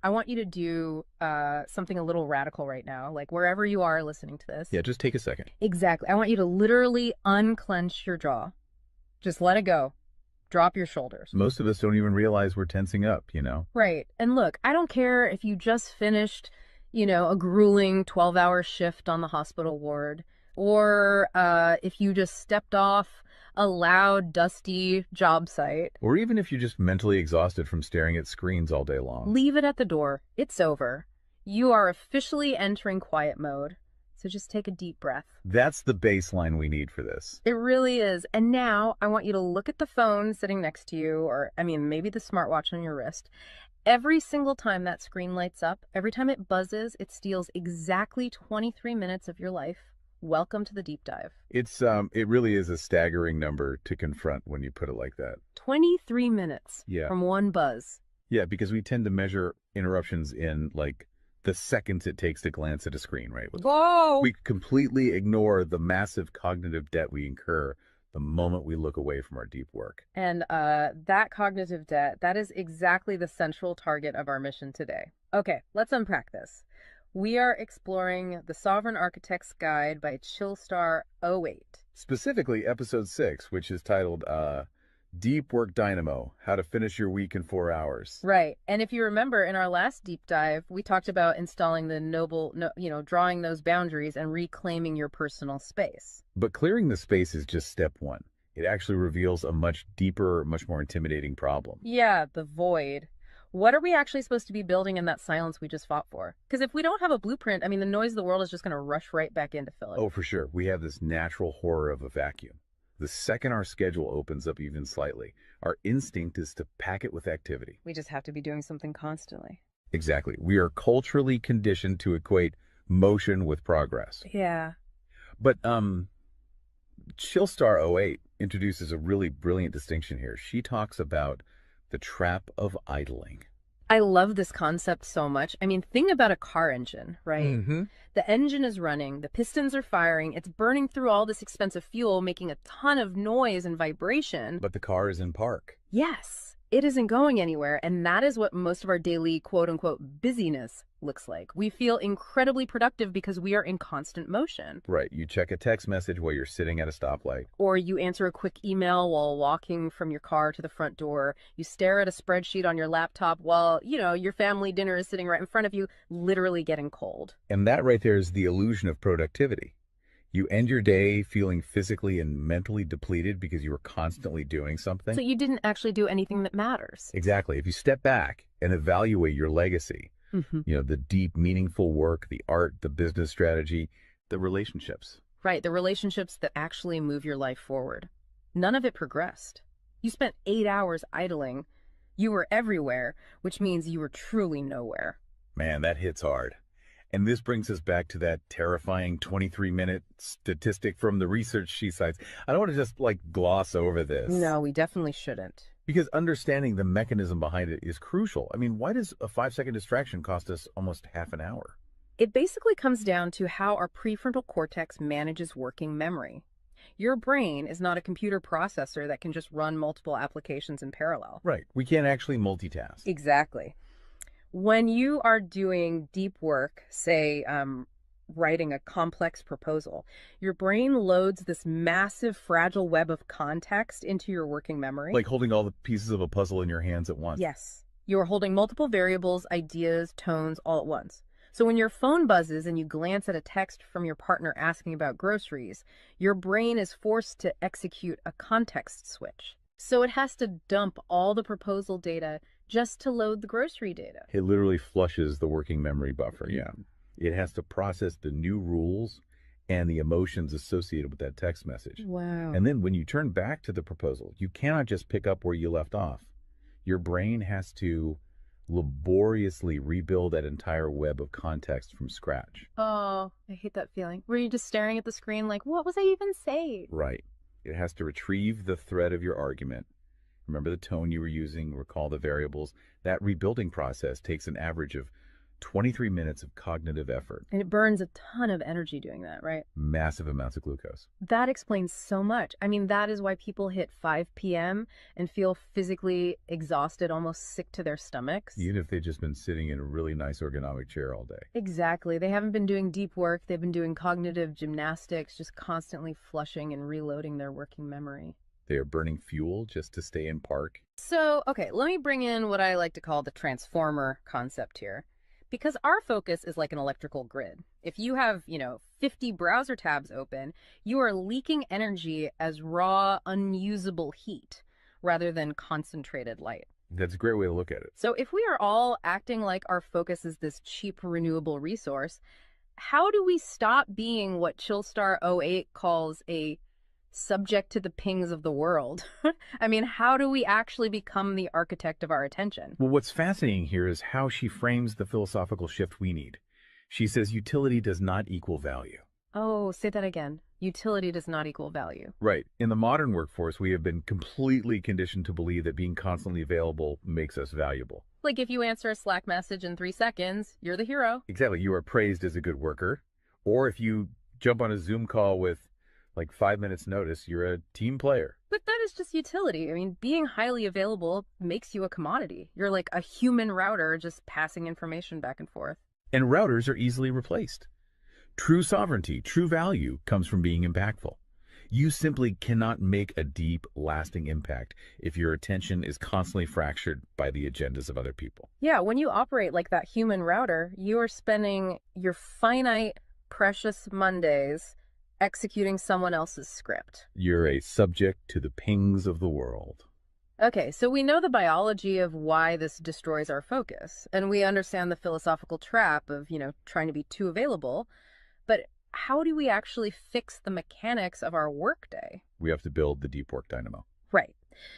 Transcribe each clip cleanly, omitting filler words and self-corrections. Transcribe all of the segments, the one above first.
I want you to do something a little radical right now, like wherever you are listening to this. Yeah, just take a second. Exactly. I want you to literally unclench your jaw. Just let it go. Drop your shoulders. Most of us don't even realize we're tensing up, you know? Right. And look, I don't care if you just finished, a grueling 12-hour shift on the hospital ward, or if you just stepped off a loud, dusty job site. Or even if you're just mentally exhausted from staring at screens all day long. Leave it at the door. It's over. You are officially entering quiet mode. So just take a deep breath. That's the baseline we need for this. It really is. And now I want you to look at the phone sitting next to you, or maybe the smartwatch on your wrist. Every single time that screen lights up, every time it buzzes, it steals exactly 23 minutes of your life. Welcome to the deep dive. It really is a staggering number to confront when you put it like that. 23 minutes Yeah. from one buzz. Yeah, because we tend to measure interruptions in like the seconds it takes to glance at a screen, right? Whoa! We completely ignore the massive cognitive debt we incur the moment we look away from our deep work. And that cognitive debt, that is exactly the central target of our mission today. Okay, let's unpack this. We are exploring The Sovereign Architect's Guide by Chillstar '08. Specifically, episode 6, which is titled Deep Work Dynamo, How to Finish Your Week in 4 Hours. Right. And if you remember in our last deep dive, we talked about installing the drawing those boundaries and reclaiming your personal space. But clearing the space is just step 1. It actually reveals a much deeper, much more intimidating problem. Yeah, the void. What are we actually supposed to be building in that silence we just fought for? Because if we don't have a blueprint, the noise of the world is just going to rush right back in to fill it. Oh, for sure. We have this natural horror of a vacuum. The second our schedule opens up even slightly, our instinct is to pack it with activity. We just have to be doing something constantly. Exactly. We are culturally conditioned to equate motion with progress. Yeah. But Chillstar '08 introduces a really brilliant distinction here. She talks about the trap of idling. I love this concept so much. Think about a car engine, right? Mm-hmm. The engine is running, the pistons are firing, it's burning through all this expensive fuel, making a ton of noise and vibration. But the car is in park. Yes, it isn't going anywhere, and that is what most of our daily quote-unquote busyness looks like. We feel incredibly productive because we are in constant motion. Right. You check a text message while you're sitting at a stoplight. Or you answer a quick email while walking from your car to the front door. You stare at a spreadsheet on your laptop while, your family dinner is sitting right in front of you, literally getting cold. And that right there is the illusion of productivity. You end your day feeling physically and mentally depleted because you were constantly doing something. So you didn't actually do anything that matters. Exactly. If you step back and evaluate your legacy, the deep, meaningful work, the art, the business strategy, the relationships. Right, the relationships that actually move your life forward. None of it progressed. You spent 8 hours idling. You were everywhere, which means you were truly nowhere. Man, that hits hard. And this brings us back to that terrifying 23-minute statistic from the research she cites. I don't want to just gloss over this. No, we definitely shouldn't. Because understanding the mechanism behind it is crucial. Why does a 5-second distraction cost us almost half an hour? It basically comes down to how our prefrontal cortex manages working memory. Your brain is not a computer processor that can just run multiple applications in parallel. Right. We can't actually multitask. Exactly. When you are doing deep work, say writing a complex proposal, your brain loads this massive fragile web of context into your working memory. Like holding all the pieces of a puzzle in your hands at once. Yes. You're holding multiple variables, ideas, tones all at once. So when your phone buzzes and you glance at a text from your partner asking about groceries, your brain is forced to execute a context switch. So it has to dump all the proposal data just to load the grocery data. It literally flushes the working memory buffer, yeah. It has to process the new rules and the emotions associated with that text message. Wow. And then when you turn back to the proposal, you cannot just pick up where you left off. Your brain has to laboriously rebuild that entire web of context from scratch. Oh, I hate that feeling. Were you just staring at the screen like, what was I even saying? Right. It has to retrieve the thread of your argument. Remember the tone you were using, recall the variables. That rebuilding process takes an average of 23 minutes of cognitive effort. And it burns a ton of energy doing that, right? Massive amounts of glucose. That explains so much. I mean, that is why people hit 5 p.m. and feel physically exhausted, almost sick to their stomachs. Even if they've just been sitting in a really nice ergonomic chair all day. Exactly. They haven't been doing deep work. They've been doing cognitive gymnastics, just constantly flushing and reloading their working memory. They are burning fuel just to stay in park. So, okay, let me bring in what I like to call the transformer concept here. Because our focus is like an electrical grid. If you have, 50 browser tabs open, you are leaking energy as raw, unusable heat rather than concentrated light. That's a great way to look at it. So if we are all acting like our focus is this cheap renewable resource, how do we stop being what Chillstar '08 calls a subject to the pings of the world? I mean, how do we actually become the architect of our attention? Well, what's fascinating here is how she frames the philosophical shift we need. She says utility does not equal value. Oh, say that again. Utility does not equal value. Right. In the modern workforce, we have been completely conditioned to believe that being constantly available makes us valuable. Like if you answer a Slack message in 3 seconds, you're the hero. Exactly. You are praised as a good worker. Or if you jump on a Zoom call with like 5 minutes notice, you're a team player. But that is just utility. I mean, being highly available makes you a commodity. You're like a human router just passing information back and forth. And routers are easily replaced. True sovereignty, true value comes from being impactful. You simply cannot make a deep, lasting impact if your attention is constantly fractured by the agendas of other people. Yeah, when you operate like that human router, you are spending your finite, precious Mondays executing someone else's script. You're a subject to the pings of the world. Okay, so we know the biology of why this destroys our focus, and we understand the philosophical trap of, trying to be too available, but how do we actually fix the mechanics of our workday? We have to build the deep work dynamo. Right.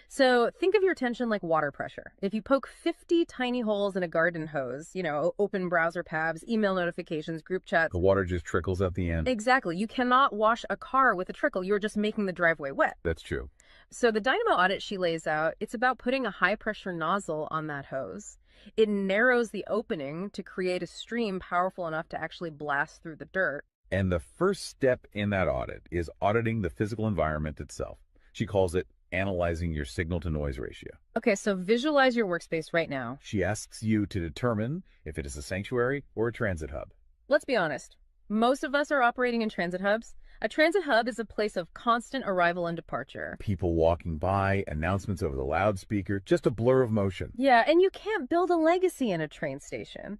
So think of your attention like water pressure. If you poke 50 tiny holes in a garden hose, open browser tabs, email notifications, group chats. The water just trickles at the end. Exactly. You cannot wash a car with a trickle. You're just making the driveway wet. That's true. So the Dynamo Audit she lays out, it's about putting a high pressure nozzle on that hose. It narrows the opening to create a stream powerful enough to actually blast through the dirt. And the first step in that audit is auditing the physical environment itself. She calls it analyzing your signal-to-noise ratio. Okay, so visualize your workspace right now. She asks you to determine if it is a sanctuary or a transit hub. Let's be honest. Most of us are operating in transit hubs. A transit hub is a place of constant arrival and departure. People walking by, announcements over the loudspeaker, just a blur of motion. Yeah, and you can't build a legacy in a train station.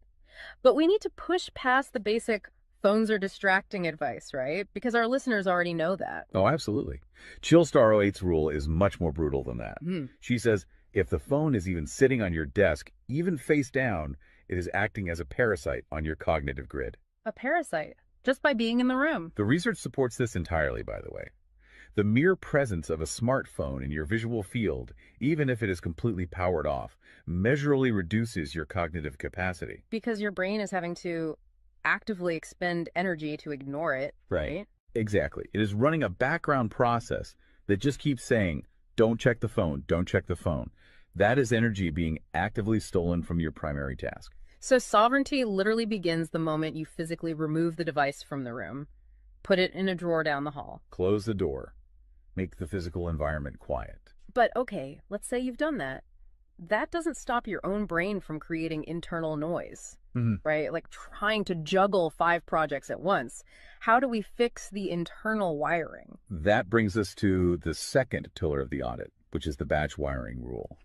But we need to push past the basic phones are distracting advice, right? Because our listeners already know that. Oh, absolutely. Chillstar '08's rule is much more brutal than that. She says if the phone is even sitting on your desk, even face down, it is acting as a parasite on your cognitive grid. A parasite, just by being in the room. The research supports this entirely, by the way. The mere presence of a smartphone in your visual field, even if it is completely powered off, measurably reduces your cognitive capacity. Because your brain is having to actively expend energy to ignore it, right? Exactly. It is running a background process that just keeps saying, don't check the phone, don't check the phone. That is energy being actively stolen from your primary task. So sovereignty literally begins the moment you physically remove the device from the room, put it in a drawer down the hall. Close the door. Make the physical environment quiet. But okay, let's say you've done that. That doesn't stop your own brain from creating internal noise, right? Like trying to juggle 5 projects at once. How do we fix the internal wiring? That brings us to the second pillar of the audit, which is the batch wiring rule.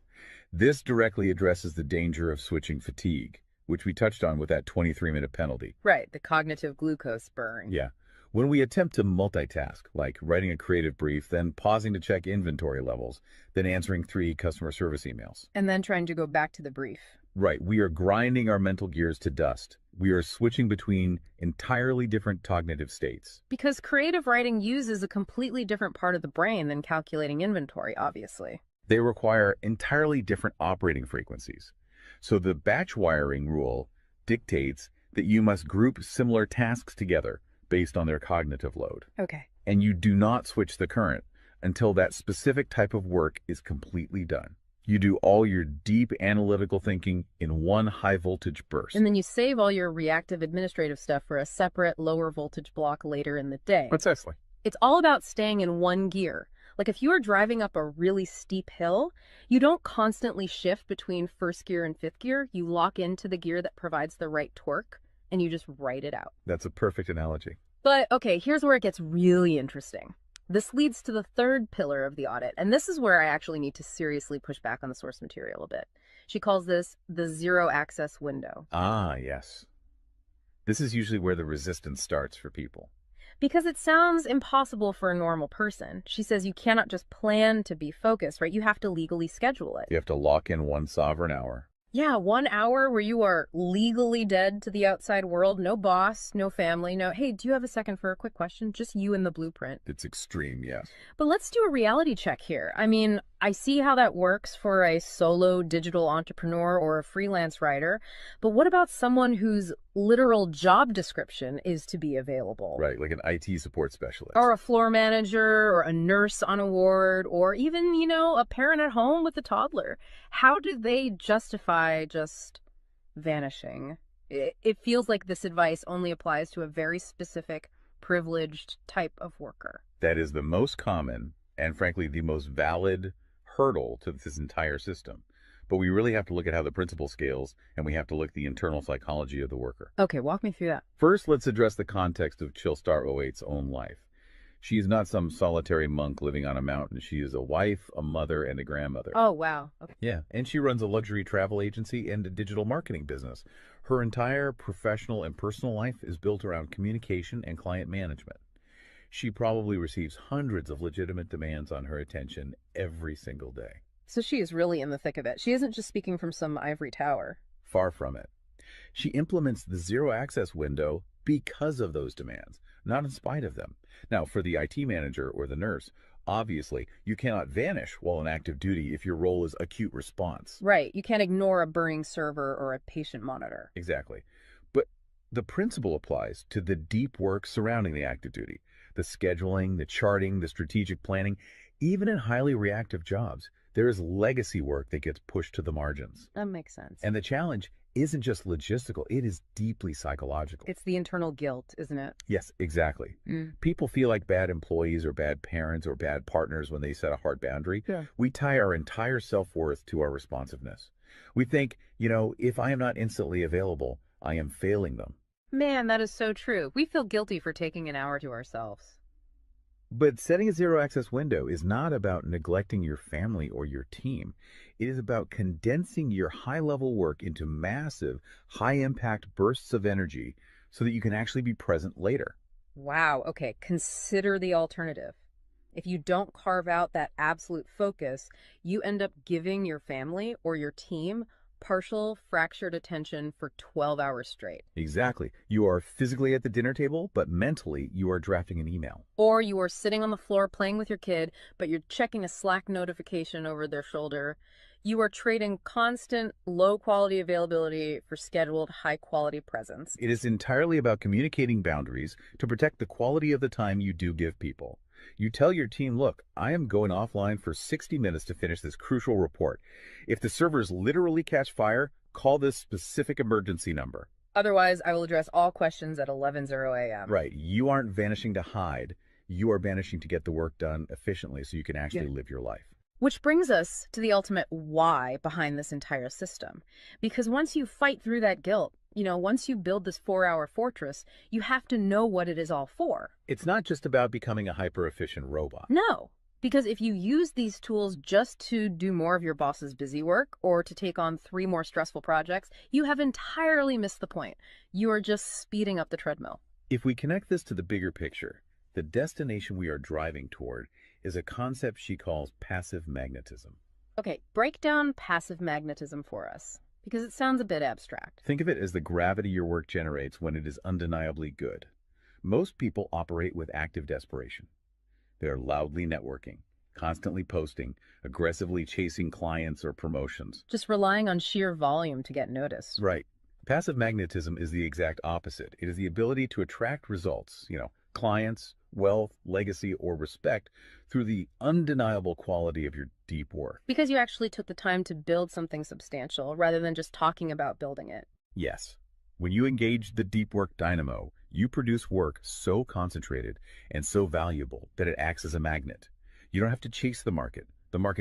This directly addresses the danger of switching fatigue, which we touched on with that 23-minute penalty. Right, the cognitive glucose burn. Yeah. When we attempt to multitask, like writing a creative brief, then pausing to check inventory levels, then answering 3 customer service emails. And then trying to go back to the brief. Right. We are grinding our mental gears to dust. We are switching between entirely different cognitive states. Because creative writing uses a completely different part of the brain than calculating inventory, obviously. They require entirely different operating frequencies. So the batch wiring rule dictates that you must group similar tasks together based on their cognitive load. Okay. And you do not switch the current until that specific type of work is completely done. You do all your deep analytical thinking in one high voltage burst. And then you save all your reactive administrative stuff for a separate lower voltage block later in the day. Precisely. It's all about staying in one gear. Like if you are driving up a really steep hill, you don't constantly shift between first gear and fifth gear. You lock into the gear that provides the right torque and you just ride it out. That's a perfect analogy. But okay, here's where it gets really interesting. This leads to the third pillar of the audit, and this is where I actually need to seriously push back on the source material a bit. She calls this the zero access window. Ah, yes. This is usually where the resistance starts for people. Because it sounds impossible for a normal person. She says you cannot just plan to be focused, right? You have to legally schedule it. You have to lock in one sovereign hour. Yeah, 1 hour where you are legally dead to the outside world. No boss, no family, no, hey, do you have a second for a quick question? Just you and the blueprint. It's extreme, yes. But let's do a reality check here. I mean, I see how that works for a solo digital entrepreneur or a freelance writer, but what about someone whose literal job description is to be available? Right, like an IT support specialist. Or a floor manager, or a nurse on a ward, or even, a parent at home with a toddler. How do they justify just vanishing? It feels like this advice only applies to a very specific, privileged type of worker. That is the most common and, frankly, the most valid hurdle to this entire system. But we really have to look at how the principle scales, and we have to look at the internal psychology of the worker. Okay, walk me through that. First, let's address the context of Chillstar '08's own life. She is not some solitary monk living on a mountain. She is a wife, a mother, and a grandmother. Oh, wow. Okay. Yeah, and she runs a luxury travel agency and a digital marketing business. Her entire professional and personal life is built around communication and client management. She probably receives hundreds of legitimate demands on her attention every single day. So she is really in the thick of it. She isn't just speaking from some ivory tower. Far from it. She implements the zero access window because of those demands, not in spite of them. Now, for the IT manager or the nurse, obviously, you cannot vanish while on active duty if your role is acute response. Right. You can't ignore a burning server or a patient monitor. Exactly. But the principle applies to the deep work surrounding the active duty, the scheduling, the charting, the strategic planning. Even in highly reactive jobs, there is legacy work that gets pushed to the margins. That makes sense. And the challenge isn't just logistical, it is deeply psychological. It's the internal guilt, isn't it? Yes, exactly. People feel like bad employees or bad parents or bad partners when they set a hard boundary. Yeah. We tie our entire self-worth to our responsiveness. We think, if I am not instantly available, I am failing them. Man, that is so true. We feel guilty for taking an hour to ourselves. But setting a zero access window is not about neglecting your family or your team. It is about condensing your high level work into massive, high impact bursts of energy so that you can actually be present later. Wow. Okay. Consider the alternative. If you don't carve out that absolute focus, you end up giving your family or your team partial fractured attention for 12 hours straight. Exactly. You are physically at the dinner table, but mentally you are drafting an email. Or you are sitting on the floor playing with your kid, but you're checking a Slack notification over their shoulder. You are trading constant low quality availability for scheduled high quality presence. It is entirely about communicating boundaries to protect the quality of the time you do give people. You tell your team, look, I am going offline for 60 minutes to finish this crucial report. If the servers literally catch fire, call this specific emergency number. Otherwise, I will address all questions at 11:00 a.m. Right. You aren't vanishing to hide. You are vanishing to get the work done efficiently so you can actually live your life. Which brings us to the ultimate why behind this entire system. Because once you fight through that guilt, once you build this 4-hour fortress, you have to know what it is all for. It's not just about becoming a hyper-efficient robot. No, because if you use these tools just to do more of your boss's busy work or to take on 3 more stressful projects, you have entirely missed the point. You are just speeding up the treadmill. If we connect this to the bigger picture, the destination we are driving toward is a concept she calls passive magnetism. Okay, break down passive magnetism for us, because it sounds a bit abstract. Think of it as the gravity your work generates when it is undeniably good. Most people operate with active desperation. They're loudly networking, constantly posting, aggressively chasing clients or promotions. Just relying on sheer volume to get noticed. Right. Passive magnetism is the exact opposite. It is the ability to attract results, clients, wealth, legacy, or respect through the undeniable quality of your deep work. Because you actually took the time to build something substantial rather than just talking about building it. Yes, when you engage the deep work dynamo, you produce work so concentrated and so valuable that it acts as a magnet. You don't have to chase the market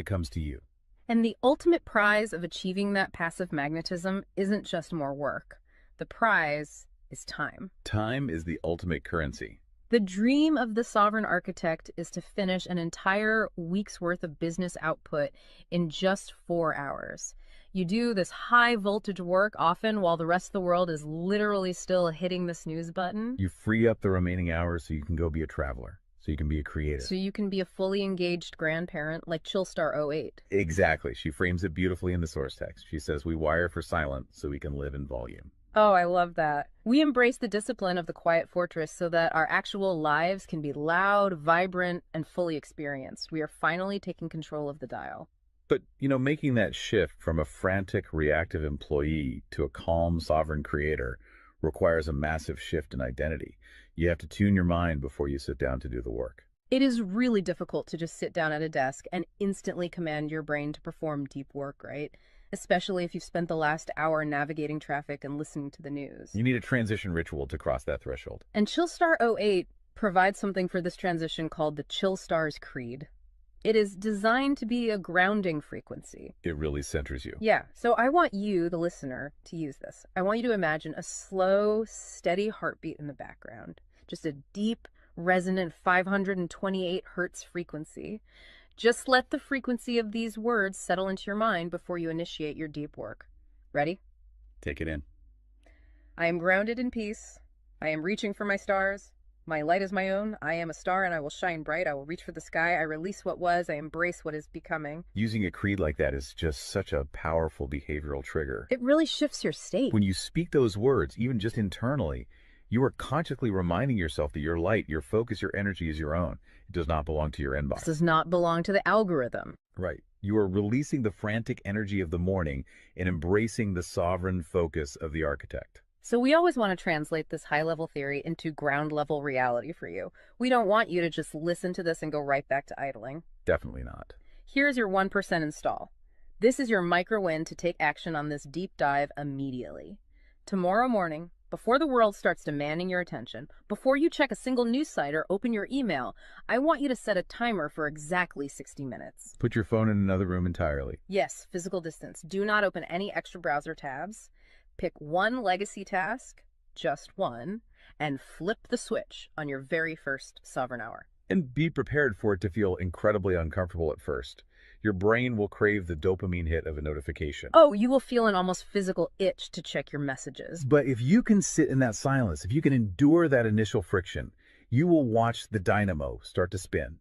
comes to you. And the ultimate prize of achieving that passive magnetism isn't just more work. The prize is time. Time is the ultimate currency. The dream of the sovereign architect is to finish an entire week's worth of business output in just 4 hours. You do this high voltage work often while the rest of the world is literally still hitting the snooze button. You free up the remaining hours so you can go be a traveler, so you can be a creator. So you can be a fully engaged grandparent like Chillstar '08. Exactly. She frames it beautifully in the source text. She says, we wire for silent so we can live in volume. Oh, I love that. We embrace the discipline of the quiet fortress so that our actual lives can be loud, vibrant, and fully experienced. We are finally taking control of the dial. But, making that shift from a frantic, reactive employee to a calm, sovereign creator requires a massive shift in identity. You have to tune your mind before you sit down to do the work. It is really difficult to just sit down at a desk and instantly command your brain to perform deep work, right? Especially if you've spent the last hour navigating traffic and listening to the news. You need a transition ritual to cross that threshold. And Chillstar '08 provides something for this transition called the Chillstar's Creed. It is designed to be a grounding frequency. It really centers you. Yeah, so I want you, the listener, to use this. I want you to imagine a slow, steady heartbeat in the background. Just a deep, resonant 528 hertz frequency. Just let the frequency of these words settle into your mind before you initiate your deep work. Ready? Take it in. I am grounded in peace. I am reaching for my stars. My light is my own. I am a star and I will shine bright. I will reach for the sky. I release what was. I embrace what is becoming. Using a creed like that is just such a powerful behavioral trigger. It really shifts your state. When you speak those words, even just internally, you are consciously reminding yourself that your light, your focus, your energy is your own. It does not belong to your inbox. This does not belong to the algorithm. Right. You are releasing the frantic energy of the morning and embracing the sovereign focus of the architect. So we always want to translate this high-level theory into ground-level reality for you. We don't want you to just listen to this and go right back to idling. Definitely not. Here's your 1% install. This is your micro-win to take action on this deep dive immediately. Tomorrow morning, before the world starts demanding your attention, before you check a single news site or open your email, I want you to set a timer for exactly 60 minutes. Put your phone in another room entirely. Yes, physical distance. Do not open any extra browser tabs. Pick one legacy task, just one, and flip the switch on your very first sovereign hour. And be prepared for it to feel incredibly uncomfortable at first. Your brain will crave the dopamine hit of a notification. Oh, you will feel an almost physical itch to check your messages. But if you can sit in that silence, if you can endure that initial friction, you will watch the dynamo start to spin.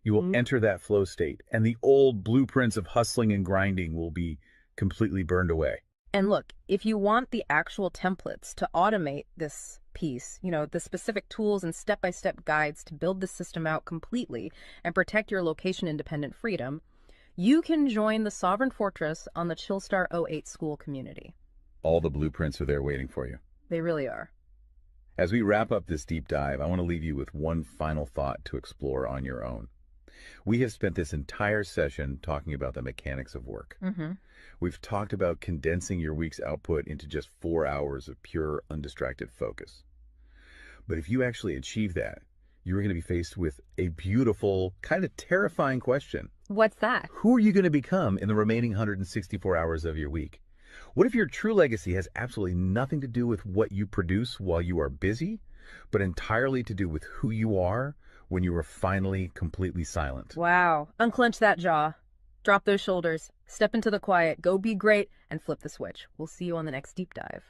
You will enter that flow state, and the old blueprints of hustling and grinding will be completely burned away. And look, if you want the actual templates to automate this piece, the specific tools and step-by-step guides to build the system out completely and protect your location-independent freedom, you can join the Sovereign Fortress on the Chillstar '08 school community. All the blueprints are there waiting for you. They really are. As we wrap up this deep dive, I want to leave you with one final thought to explore on your own. We have spent this entire session talking about the mechanics of work. We've talked about condensing your week's output into just 4 hours of pure, undistracted focus. But if you actually achieve that, you're going to be faced with a beautiful, kind of terrifying question. What's that? Who are you going to become in the remaining 164 hours of your week? What if your true legacy has absolutely nothing to do with what you produce while you are busy, but entirely to do with who you are when you are finally completely silent? Wow. Unclench that jaw. Drop those shoulders. Step into the quiet. Go be great and flip the switch. We'll see you on the next deep dive.